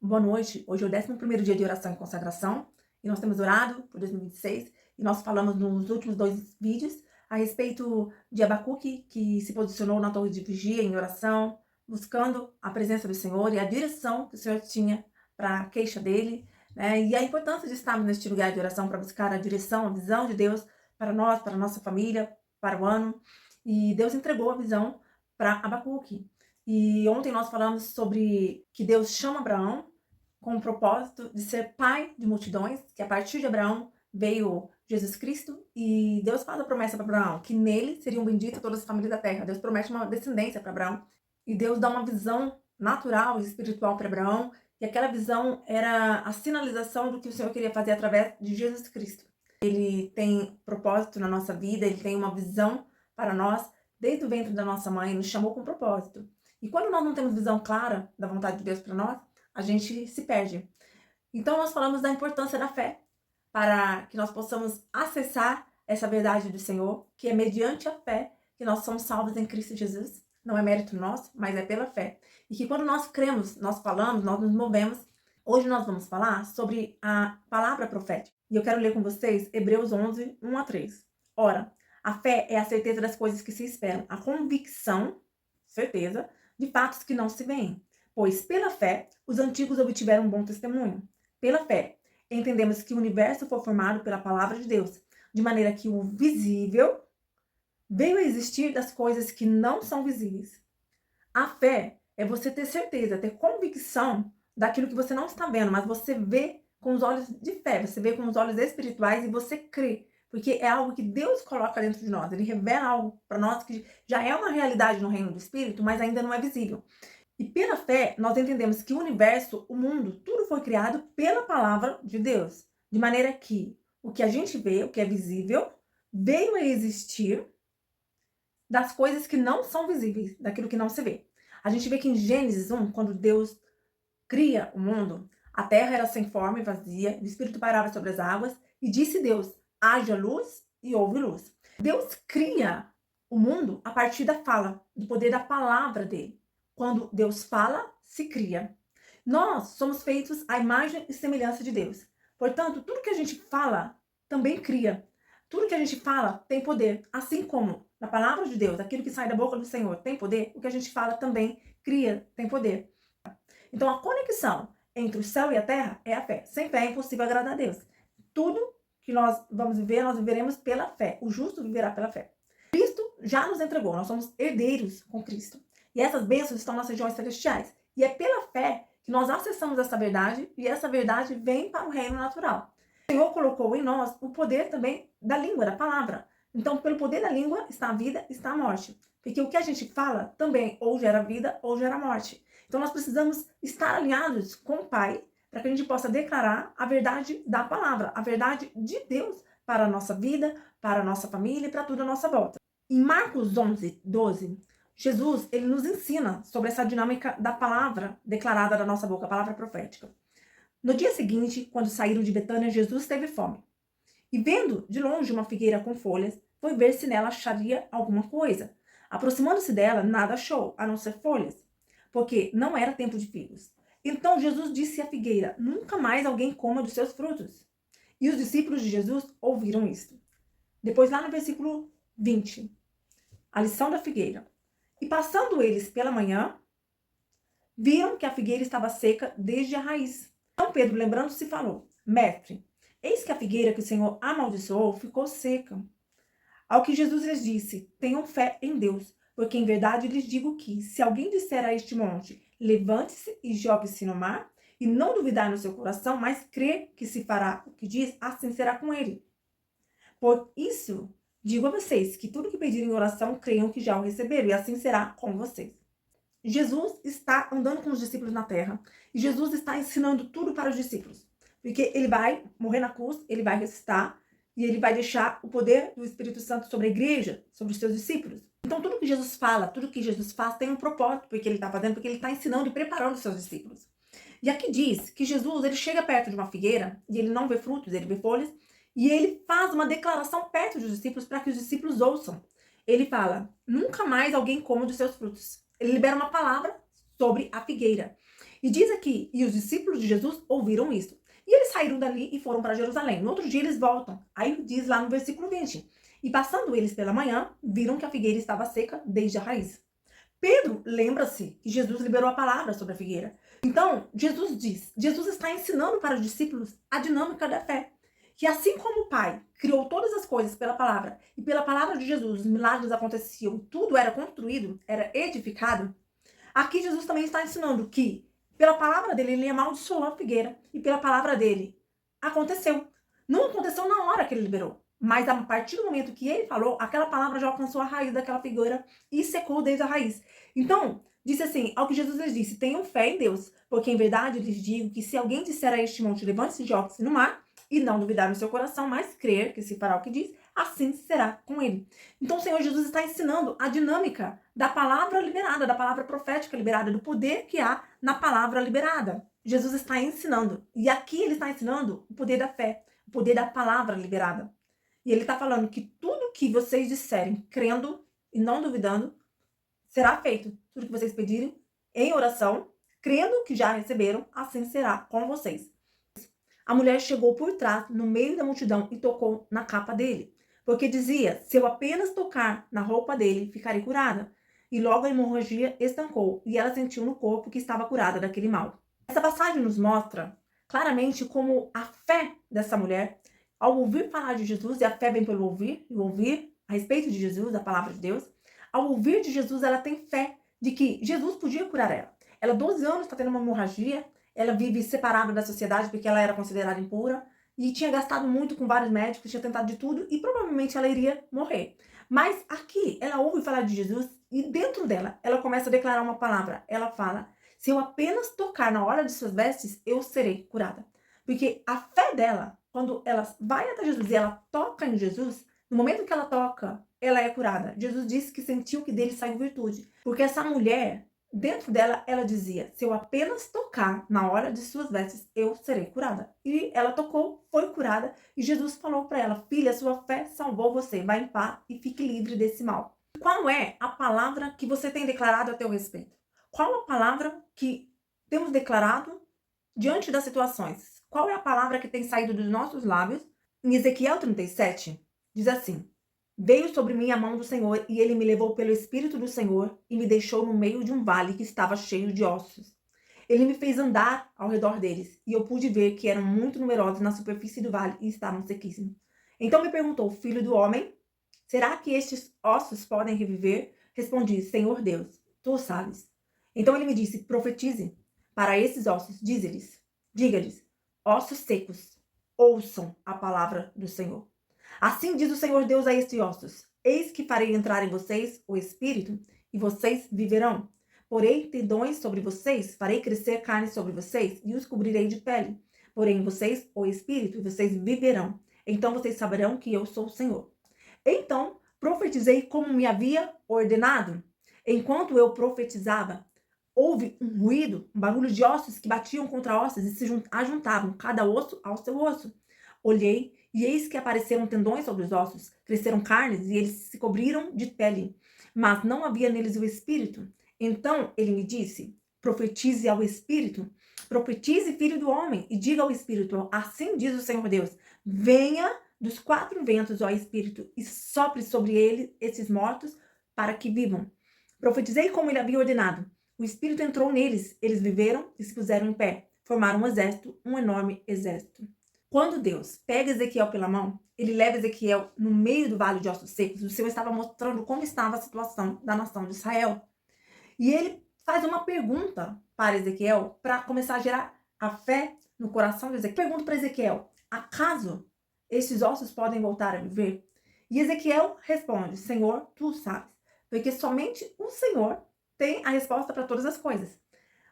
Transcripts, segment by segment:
Boa noite. Hoje é o 11º dia de oração e consagração e nós temos orado por 2026 e nós falamos nos últimos 2 vídeos a respeito de Abacuque, que se posicionou na torre de vigia em oração, buscando a presença do Senhor e a direção que o Senhor tinha para a queixa dele, né? E a importância de estarmos neste lugar de oração para buscar a direção, a visão de Deus para nós, para a nossa família, para o ano. E Deus entregou a visão para Abacuque. E ontem nós falamos sobre que Deus chama Abraão com o propósito de ser pai de multidões, que a partir de Abraão veio Jesus Cristo, e Deus faz a promessa para Abraão, que nele seriam benditas todas as famílias da terra. Deus promete uma descendência para Abraão, e Deus dá uma visão natural e espiritual para Abraão, e aquela visão era a sinalização do que o Senhor queria fazer através de Jesus Cristo. Ele tem propósito na nossa vida, ele tem uma visão para nós, desde o ventre da nossa mãe, nos chamou com propósito. E quando nós não temos visão clara da vontade de Deus para nós, a gente se perde. Então nós falamos da importância da fé, para que nós possamos acessar essa verdade do Senhor, que é mediante a fé que nós somos salvos em Cristo Jesus. Não é mérito nosso, mas é pela fé. E que quando nós cremos, nós falamos, nós nos movemos. Hoje nós vamos falar sobre a palavra profética. E eu quero ler com vocês Hebreus 11, 1 a 3. Ora, a fé é a certeza das coisas que se esperam, a convicção, certeza, de fatos que não se veem. Pois pela fé, os antigos obtiveram um bom testemunho. Pela fé, entendemos que o universo foi formado pela palavra de Deus, de maneira que o visível veio a existir das coisas que não são visíveis. A fé é você ter certeza, ter convicção daquilo que você não está vendo, mas você vê com os olhos de fé, você vê com os olhos espirituais e você crê, porque é algo que Deus coloca dentro de nós. Ele revela algo para nós que já é uma realidade no reino do Espírito, mas ainda não é visível. E pela fé, nós entendemos que o universo, o mundo, tudo foi criado pela palavra de Deus. De maneira que o que a gente vê, o que é visível, veio a existir das coisas que não são visíveis, daquilo que não se vê. A gente vê que em Gênesis 1, quando Deus cria o mundo, a terra era sem forma e vazia, o Espírito pairava sobre as águas, e disse Deus, haja luz e houve luz. Deus cria o mundo a partir da fala, do poder da palavra dele. Quando Deus fala, se cria. Nós somos feitos à imagem e semelhança de Deus. Portanto, tudo que a gente fala também cria. Tudo que a gente fala tem poder. Assim como na palavra de Deus, aquilo que sai da boca do Senhor tem poder, o que a gente fala também cria, tem poder. Então, a conexão entre o céu e a terra é a fé. Sem fé é impossível agradar a Deus. Tudo que nós vamos viver, nós viveremos pela fé. O justo viverá pela fé. Cristo já nos entregou. Nós somos herdeiros com Cristo. E essas bênçãos estão nas regiões celestiais. E é pela fé que nós acessamos essa verdade e essa verdade vem para o reino natural. O Senhor colocou em nós o poder também da língua, da palavra. Então, pelo poder da língua está a vida, está a morte. Porque o que a gente fala também ou gera vida ou gera morte. Então, nós precisamos estar alinhados com o Pai para que a gente possa declarar a verdade da palavra, a verdade de Deus para a nossa vida, para a nossa família e para tudo à nossa volta. Em Marcos 11, 12, Jesus, ele nos ensina sobre essa dinâmica da palavra declarada da nossa boca, a palavra profética. No dia seguinte, quando saíram de Betânia, Jesus teve fome. E vendo de longe uma figueira com folhas, foi ver se nela acharia alguma coisa. Aproximando-se dela, nada achou, a não ser folhas, porque não era tempo de figos. Então Jesus disse à figueira, nunca mais alguém coma dos seus frutos. E os discípulos de Jesus ouviram isto. Depois lá no versículo 20, a lição da figueira. E passando eles pela manhã, viram que a figueira estava seca desde a raiz. Então Pedro, lembrando-se, falou, mestre, eis que a figueira que o Senhor amaldiçoou ficou seca. Ao que Jesus lhes disse, tenham fé em Deus, porque em verdade lhes digo que, se alguém disser a este monte, levante-se e jogue-se no mar, e não duvidar no seu coração, mas crer que se fará o que diz, assim será com ele. Por isso, digo a vocês que tudo que pedirem em oração, creiam que já o receberam, e assim será com vocês. Jesus está andando com os discípulos na terra, e Jesus está ensinando tudo para os discípulos. Porque ele vai morrer na cruz, ele vai ressuscitar, e ele vai deixar o poder do Espírito Santo sobre a igreja, sobre os seus discípulos. Então tudo que Jesus fala, tudo que Jesus faz tem um propósito, porque ele está fazendo, porque ele está ensinando e preparando os seus discípulos. E aqui diz que Jesus, ele chega perto de uma figueira, e ele não vê frutos, ele vê folhas, e ele faz uma declaração perto dos discípulos para que os discípulos ouçam. Ele fala, nunca mais alguém coma dos seus frutos. Ele libera uma palavra sobre a figueira. E diz aqui, e os discípulos de Jesus ouviram isso. E eles saíram dali e foram para Jerusalém. No outro dia eles voltam. Aí diz lá no versículo 20. E passando eles pela manhã, viram que a figueira estava seca desde a raiz. Pedro lembra-se que Jesus liberou a palavra sobre a figueira. Então, Jesus está ensinando para os discípulos a dinâmica da fé. Que assim como o Pai criou todas as coisas pela palavra, e pela palavra de Jesus os milagres aconteciam, tudo era construído, era edificado, aqui Jesus também está ensinando que pela palavra dele ele amaldiçoou a figueira, e pela palavra dele aconteceu. Não aconteceu na hora que ele liberou, mas a partir do momento que ele falou, aquela palavra já alcançou a raiz daquela figueira e secou desde a raiz. Então, disse assim, ao que Jesus lhes disse, tenham fé em Deus, porque em verdade lhes digo que se alguém disser a este monte, levante-se e jogue-se no mar, e não duvidar no seu coração, mas crer que se fará o que diz, assim será com ele. Então o Senhor Jesus está ensinando a dinâmica da palavra liberada, da palavra profética liberada, do poder que há na palavra liberada. Jesus está ensinando, e aqui ele está ensinando o poder da fé, o poder da palavra liberada. E ele está falando que tudo que vocês disserem, crendo e não duvidando, será feito. Tudo que vocês pedirem em oração, crendo que já receberam, assim será com vocês. A mulher chegou por trás, no meio da multidão, e tocou na capa dele, porque dizia, se eu apenas tocar na roupa dele, ficarei curada. E logo a hemorragia estancou, e ela sentiu no corpo que estava curada daquele mal. Essa passagem nos mostra claramente como a fé dessa mulher, ao ouvir falar de Jesus, e a fé vem pelo ouvir, e ouvir a respeito de Jesus, a palavra de Deus, ao ouvir de Jesus, ela tem fé de que Jesus podia curar ela. Ela, 12 anos, está tendo uma hemorragia, ela vive separada da sociedade porque ela era considerada impura e tinha gastado muito com vários médicos, tinha tentado de tudo e provavelmente ela iria morrer. Mas aqui, ela ouve falar de Jesus e dentro dela, ela começa a declarar uma palavra. Ela fala, se eu apenas tocar na hora de suas vestes, eu serei curada. Porque a fé dela, quando ela vai até Jesus e ela toca em Jesus, no momento que ela toca, ela é curada. Jesus disse que sentiu que dele saiu virtude. Porque essa mulher, dentro dela, ela dizia, se eu apenas tocar na hora de suas vestes, eu serei curada. E ela tocou, foi curada, e Jesus falou para ela, filha, sua fé salvou você, vai em paz e fique livre desse mal. Qual é a palavra que você tem declarado a teu respeito? Qual a palavra que temos declarado diante das situações? Qual é a palavra que tem saído dos nossos lábios? Em Ezequiel 37, diz assim, veio sobre mim a mão do Senhor, e ele me levou pelo Espírito do Senhor e me deixou no meio de um vale que estava cheio de ossos. Ele me fez andar ao redor deles, e eu pude ver que eram muito numerosos na superfície do vale e estavam sequíssimos. Então me perguntou, filho do homem, será que estes ossos podem reviver? Respondi, Senhor Deus, tu o sabes. Então ele me disse, profetize para esses ossos, diga-lhes, ossos secos, ouçam a palavra do Senhor. Assim diz o Senhor Deus a estes ossos, eis que farei entrar em vocês o Espírito, e vocês viverão. Porei tendões sobre vocês, farei crescer carne sobre vocês, e os cobrirei de pele. Porém, vocês o Espírito, e vocês viverão. Então vocês saberão que eu sou o Senhor. Então, profetizei como me havia ordenado. Enquanto eu profetizava, houve um ruído, um barulho de ossos que batiam contra ossos e se ajuntavam, cada osso ao seu osso. Olhei, e eis que apareceram tendões sobre os ossos, cresceram carnes, e eles se cobriram de pele. Mas não havia neles o Espírito. Então ele me disse, profetize ao Espírito, profetize, filho do homem, e diga ao Espírito, assim diz o Senhor Deus, venha dos quatro ventos, ó Espírito, e sopre sobre ele esses mortos, para que vivam. Profetizei como ele havia ordenado. O Espírito entrou neles, eles viveram e se puseram em pé. Formaram um exército, um enorme exército. Quando Deus pega Ezequiel pela mão, ele leva Ezequiel no meio do vale de ossos secos. O Senhor estava mostrando como estava a situação da nação de Israel. E ele faz uma pergunta para Ezequiel para começar a gerar a fé no coração de Ezequiel. Pergunta para Ezequiel, acaso esses ossos podem voltar a viver? E Ezequiel responde, Senhor, tu sabes. Porque somente o Senhor tem a resposta para todas as coisas.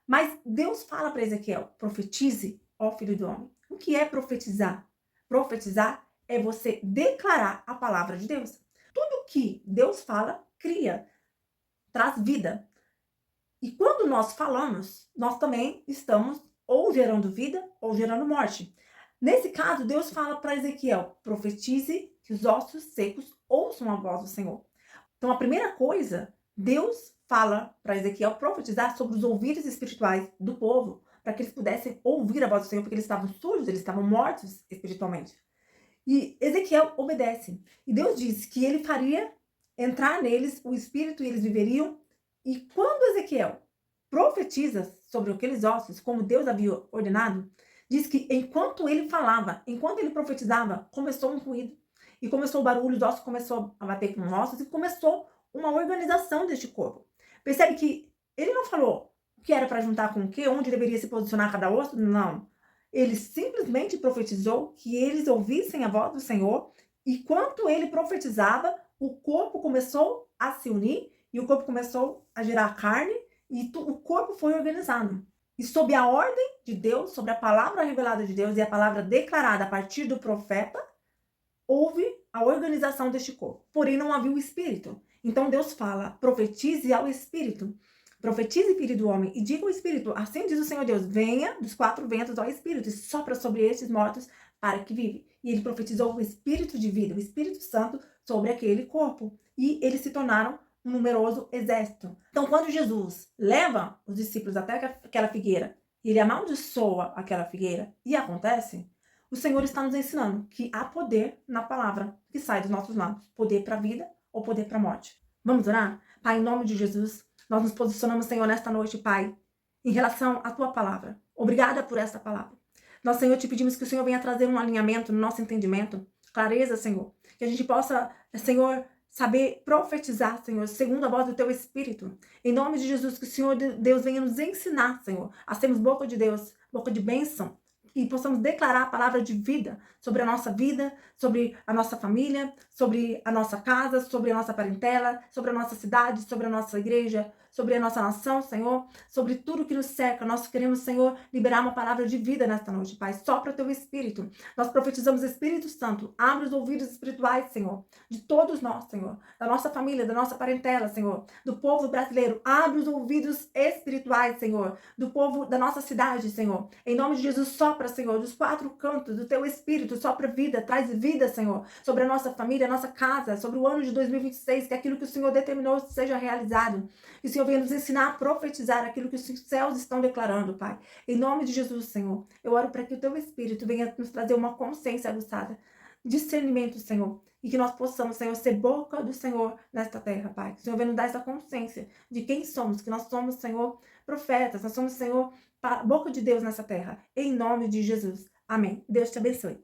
Mas Deus fala para Ezequiel, profetize, ó filho do homem. O que é profetizar? Profetizar é você declarar a palavra de Deus. Tudo que Deus fala, cria, traz vida. E quando nós falamos, nós também estamos ou gerando vida ou gerando morte. Nesse caso, Deus fala para Ezequiel, profetize que os ossos secos ouçam a voz do Senhor. Então, a primeira coisa, Deus fala para Ezequiel profetizar sobre os ouvidos espirituais do povo, para que eles pudessem ouvir a voz do Senhor, porque eles estavam surdos, eles estavam mortos espiritualmente. E Ezequiel obedece. E Deus disse que ele faria entrar neles o Espírito e eles viveriam. E quando Ezequiel profetiza sobre aqueles ossos, como Deus havia ordenado, diz que enquanto ele falava, enquanto ele profetizava, começou um ruído. E começou o barulho, os ossos começou a bater com ossos e começou uma organização deste corpo. Percebe que ele não falou o que era para juntar com o que, onde deveria se posicionar cada osso, não. Ele simplesmente profetizou que eles ouvissem a voz do Senhor, e quando ele profetizava, o corpo começou a se unir, e o corpo começou a gerar carne, e o corpo foi organizado. E sob a ordem de Deus, sobre a palavra revelada de Deus e a palavra declarada a partir do profeta, houve a organização deste corpo. Porém, não havia o Espírito. Então Deus fala, profetize ao Espírito. Profetize, filho do homem, e diga ao Espírito, assim diz o Senhor Deus, venha dos quatro ventos ao Espírito e sopra sobre estes mortos para que vive. E ele profetizou o Espírito de vida, o Espírito Santo, sobre aquele corpo. E eles se tornaram um numeroso exército. Então, quando Jesus leva os discípulos até aquela figueira, e ele amaldiçoa aquela figueira, e acontece, o Senhor está nos ensinando que há poder na palavra que sai dos nossos lábios. Poder para a vida ou poder para a morte. Vamos orar? Pai, em nome de Jesus, nós nos posicionamos, Senhor, nesta noite, Pai, em relação à Tua palavra. Obrigada por esta palavra. Nós, Senhor, te pedimos que o Senhor venha trazer um alinhamento no nosso entendimento, clareza, Senhor. Que a gente possa, Senhor, saber profetizar, Senhor, segundo a voz do Teu Espírito. Em nome de Jesus, que o Senhor Deus venha nos ensinar, Senhor, a sermos boca de Deus, boca de bênção, e possamos declarar a palavra de vida sobre a nossa vida, sobre a nossa família, sobre a nossa casa, sobre a nossa parentela, sobre a nossa cidade, sobre a nossa igreja, sobre a nossa nação, Senhor, sobre tudo que nos cerca. Nós queremos, Senhor, liberar uma palavra de vida nesta noite, Pai. Sopra o Teu Espírito. Nós profetizamos, Espírito Santo, abre os ouvidos espirituais, Senhor, de todos nós, Senhor, da nossa família, da nossa parentela, Senhor, do povo brasileiro. Abre os ouvidos espirituais, Senhor, do povo da nossa cidade, Senhor. Em nome de Jesus, sopra, Senhor, dos quatro cantos do Teu Espírito, sopra vida, traz vida, Senhor, sobre a nossa família, a nossa casa, sobre o ano de 2026, que aquilo que o Senhor determinou seja realizado. Que o Senhor venha nos ensinar a profetizar aquilo que os céus estão declarando, Pai. Em nome de Jesus, Senhor, eu oro para que o Teu Espírito venha nos trazer uma consciência aguçada, discernimento, Senhor, e que nós possamos, Senhor, ser boca do Senhor nesta terra, Pai. Que o Senhor venha nos dar essa consciência de quem somos, que nós somos, Senhor, profetas, nós somos, Senhor, boca de Deus nessa terra. Em nome de Jesus. Amém. Deus te abençoe.